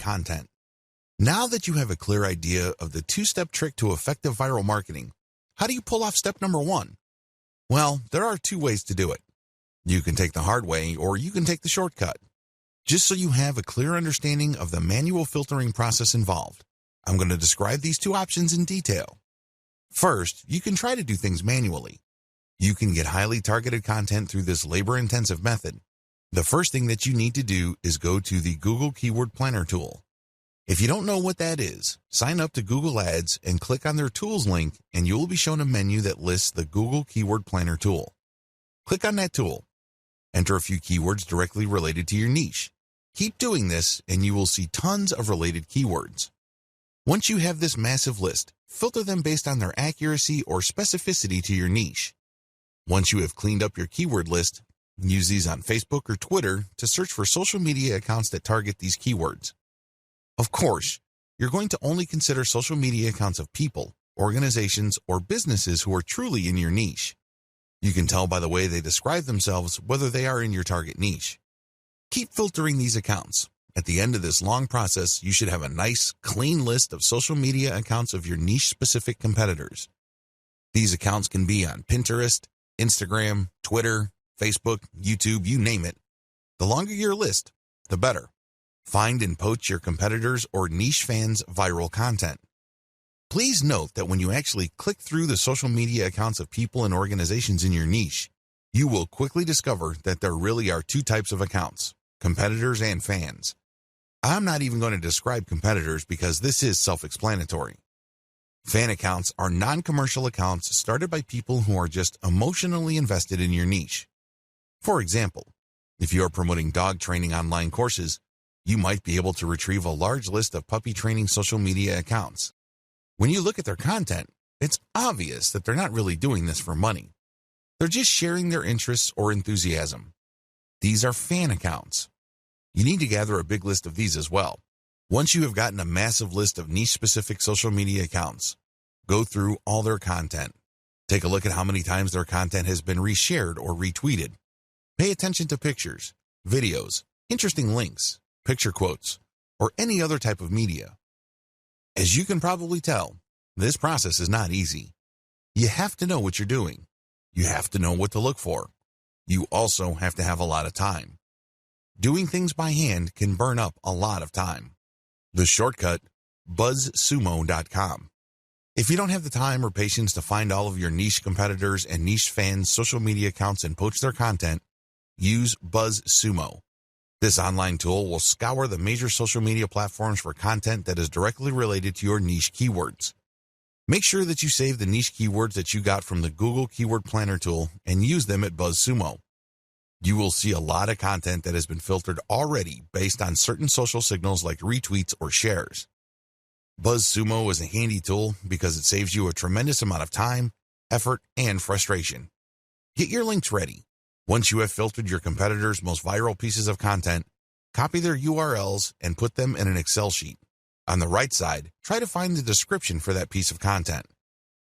content. Now that you have a clear idea of the two-step trick to effective viral marketing, how do you pull off step number 1? Well, there are 2 ways to do it. You can take the hard way or you can take the shortcut. Just so you have a clear understanding of the manual filtering process involved, I'm going to describe these 2 options in detail. First, you can try to do things manually. You can get highly targeted content through this labor-intensive method. The first thing that you need to do is go to the Google Keyword Planner tool. If you don't know what that is, sign up to Google Ads and click on their Tools link and you will be shown a menu that lists the Google Keyword Planner tool. Click on that tool. Enter a few keywords directly related to your niche. Keep doing this and you will see tons of related keywords. Once you have this massive list, filter them based on their accuracy or specificity to your niche. Once you have cleaned up your keyword list, use these on Facebook or Twitter to search for social media accounts that target these keywords. Of course, you're going to only consider social media accounts of people, organizations, or businesses who are truly in your niche. You can tell by the way they describe themselves whether they are in your target niche. Keep filtering these accounts. At the end of this long process, you should have a nice, clean list of social media accounts of your niche-specific competitors. These accounts can be on Pinterest, Instagram, Twitter, Facebook, YouTube, you name it. The longer your list, the better. Find and poach your competitors' or niche fans' viral content. Please note that when you actually click through the social media accounts of people and organizations in your niche, you will quickly discover that there really are 2 types of accounts, competitors and fans. I'm not even going to describe competitors because this is self-explanatory. Fan accounts are non-commercial accounts started by people who are just emotionally invested in your niche. For example, if you are promoting dog training online courses, you might be able to retrieve a large list of puppy training social media accounts. When you look at their content, it's obvious that they're not really doing this for money. They're just sharing their interests or enthusiasm. These are fan accounts. You need to gather a big list of these as well. Once you have gotten a massive list of niche-specific social media accounts, go through all their content. Take a look at how many times their content has been reshared or retweeted. Pay attention to pictures, videos, interesting links, picture quotes, or any other type of media. As you can probably tell, this process is not easy. You have to know what you're doing. You have to know what to look for. You also have to have a lot of time. Doing things by hand can burn up a lot of time. The shortcut, buzzsumo.com. If you don't have the time or patience to find all of your niche competitors and niche fans' social media accounts and poach their content, use BuzzSumo. This online tool will scour the major social media platforms for content that is directly related to your niche keywords. Make sure that you save the niche keywords that you got from the Google Keyword Planner tool and use them at BuzzSumo. You will see a lot of content that has been filtered already based on certain social signals like retweets or shares. BuzzSumo is a handy tool because it saves you a tremendous amount of time, effort, and frustration. Get your links ready. Once you have filtered your competitors' most viral pieces of content, copy their URLs and put them in an Excel sheet. On the right side, try to find the description for that piece of content.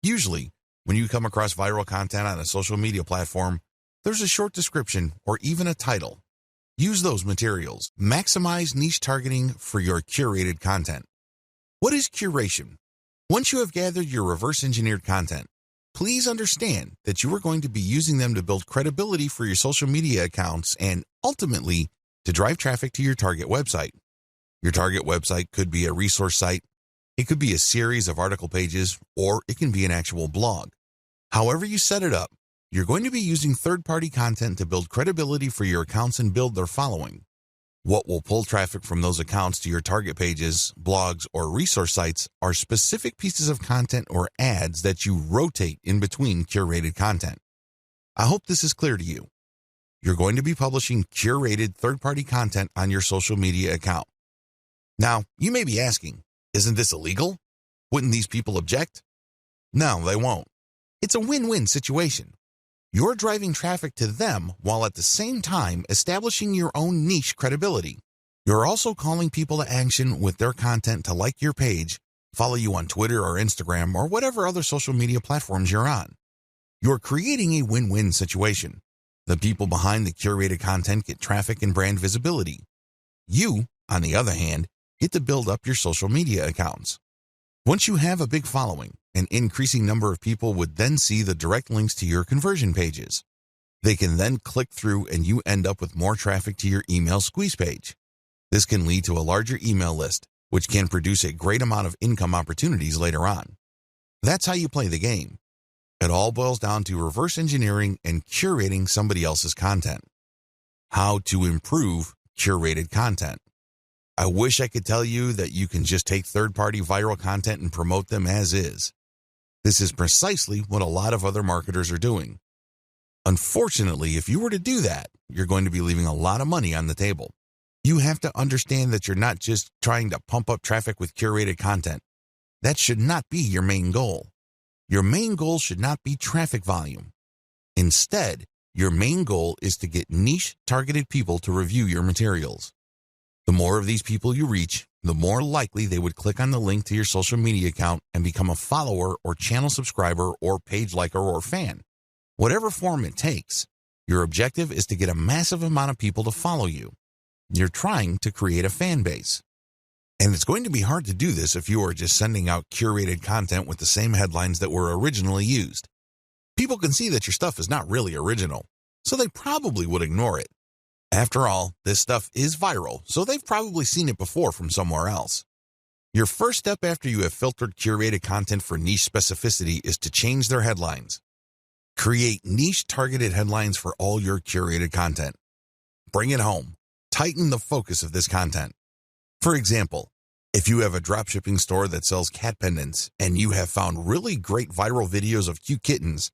Usually, when you come across viral content on a social media platform, there's a short description or even a title. Use those materials. Maximize niche targeting for your curated content. What is curation? Once you have gathered your reverse-engineered content, please understand that you are going to be using them to build credibility for your social media accounts and, ultimately, to drive traffic to your target website. Your target website could be a resource site, it could be a series of article pages, or it can be an actual blog. However you set it up, you're going to be using third-party content to build credibility for your accounts and build their following. What will pull traffic from those accounts to your target pages, blogs, or resource sites are specific pieces of content or ads that you rotate in between curated content. I hope this is clear to you. You're going to be publishing curated third-party content on your social media account. Now, you may be asking, isn't this illegal? Wouldn't these people object? No, they won't. It's a win-win situation. You're driving traffic to them while at the same time establishing your own niche credibility. You're also calling people to action with their content to like your page, follow you on Twitter or Instagram or whatever other social media platforms you're on. You're creating a win-win situation. The people behind the curated content get traffic and brand visibility. You, on the other hand, get to build up your social media accounts. Once you have a big following, an increasing number of people would then see the direct links to your conversion pages. They can then click through and you end up with more traffic to your email squeeze page. This can lead to a larger email list, which can produce a great amount of income opportunities later on. That's how you play the game. It all boils down to reverse engineering and curating somebody else's content. How to improve curated content. I wish I could tell you that you can just take third-party viral content and promote them as is. This is precisely what a lot of other marketers are doing. Unfortunately, if you were to do that, you're going to be leaving a lot of money on the table. You have to understand that you're not just trying to pump up traffic with curated content. That should not be your main goal. Your main goal should not be traffic volume. Instead, your main goal is to get niche targeted people to review your materials. The more of these people you reach, the more likely they would click on the link to your social media account and become a follower or channel subscriber or page liker or fan. Whatever form it takes, your objective is to get a massive amount of people to follow you. You're trying to create a fan base. And it's going to be hard to do this if you are just sending out curated content with the same headlines that were originally used. People can see that your stuff is not really original, so they probably would ignore it. After all, this stuff is viral, so they've probably seen it before from somewhere else. Your first step after you have filtered curated content for niche specificity is to change their headlines. Create niche targeted headlines for all your curated content. Bring it home. Tighten the focus of this content. For example, if you have a dropshipping store that sells cat pendants and you have found really great viral videos of cute kittens,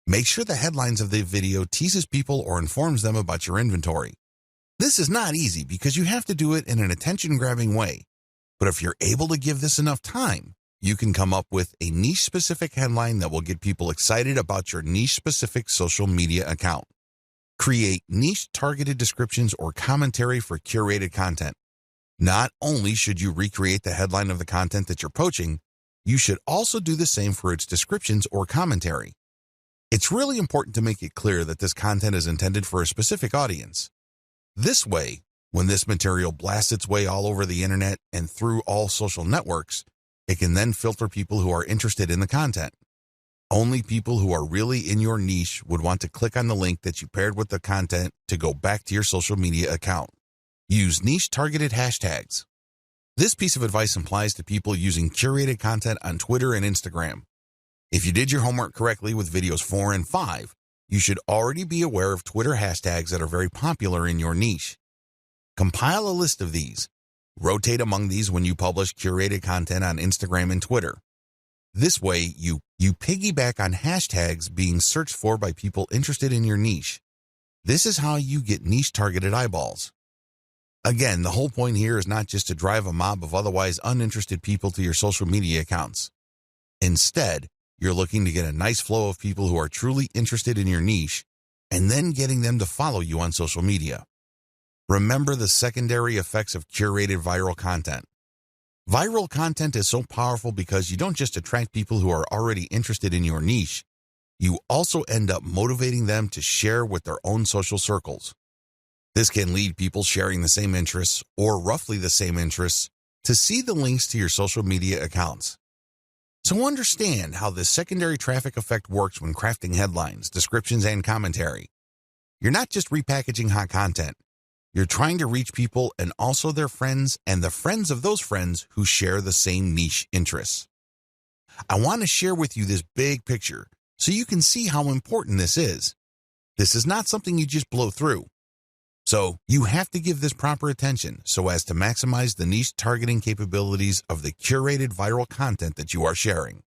make sure the headlines of the video teases people or informs them about your inventory. This is not easy because you have to do it in an attention-grabbing way. But if you're able to give this enough time, you can come up with a niche-specific headline that will get people excited about your niche-specific social media account. Create niche-targeted descriptions or commentary for curated content. Not only should you recreate the headline of the content that you're poaching, you should also do the same for its descriptions or commentary. It's really important to make it clear that this content is intended for a specific audience. This way, when this material blasts its way all over the internet and through all social networks, it can then filter people who are interested in the content. Only people who are really in your niche would want to click on the link that you paired with the content to go back to your social media account. Use niche-targeted hashtags. This piece of advice applies to people using curated content on Twitter and Instagram. If you did your homework correctly with videos 4 and 5, you should already be aware of Twitter hashtags that are very popular in your niche. Compile a list of these. Rotate among these when you publish curated content on Instagram and Twitter. This way, you piggyback on hashtags being searched for by people interested in your niche. This is how you get niche-targeted eyeballs. Again, the whole point here is not just to drive a mob of otherwise uninterested people to your social media accounts. Instead, you're looking to get a nice flow of people who are truly interested in your niche and then getting them to follow you on social media. Remember the secondary effects of curated viral content. Viral content is so powerful because you don't just attract people who are already interested in your niche, you also end up motivating them to share with their own social circles. This can lead people sharing the same interests or roughly the same interests to see the links to your social media accounts. So understand how this secondary traffic effect works when crafting headlines, descriptions, and commentary. You're not just repackaging hot content. You're trying to reach people and also their friends and the friends of those friends who share the same niche interests. I want to share with you this big picture so you can see how important this is. This is not something you just blow through. So you have to give this proper attention so as to maximize the niche targeting capabilities of the curated viral content that you are sharing.